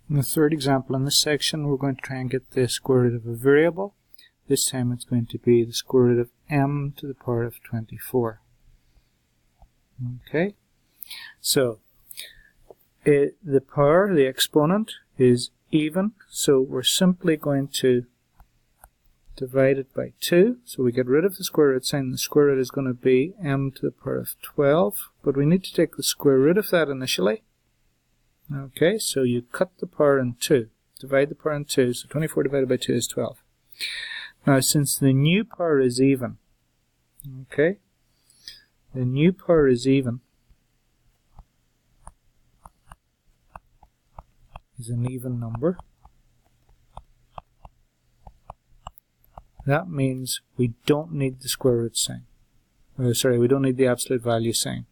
In the third example in this section, we're going to try and get the square root of a variable. This time it's going to be the square root of m to the power of 24. Okay, so the power, the exponent, is even, so we're simply going to divide it by 2. So we get rid of the square root sign. The square root is going to be m to the power of 12, but we need to take the square root of that initially. Okay, so you cut the power in 2, divide the power in 2, so 24 divided by 2 is 12. Now, since the new power is even, okay, the new power is even, is an even number. That means we don't need the square root sign. Sorry, we don't need the absolute value sign.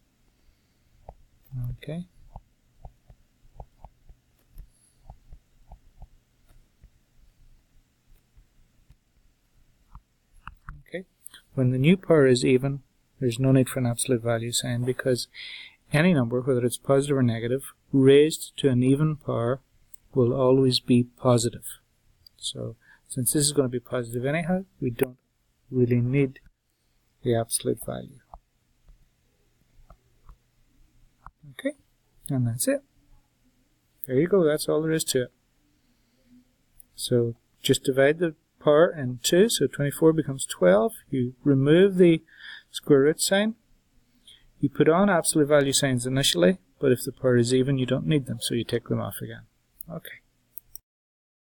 Okay. When the new power is even, there's no need for an absolute value sign, because any number, whether it's positive or negative, raised to an even power will always be positive. So, since this is going to be positive anyhow, we don't really need the absolute value. Okay, and that's it. There you go, that's all there is to it. So, just divide the power in 2, so 24 becomes 12. You remove the square root sign. You put on absolute value signs initially, but if the power is even, you don't need them, so you take them off again. Okay.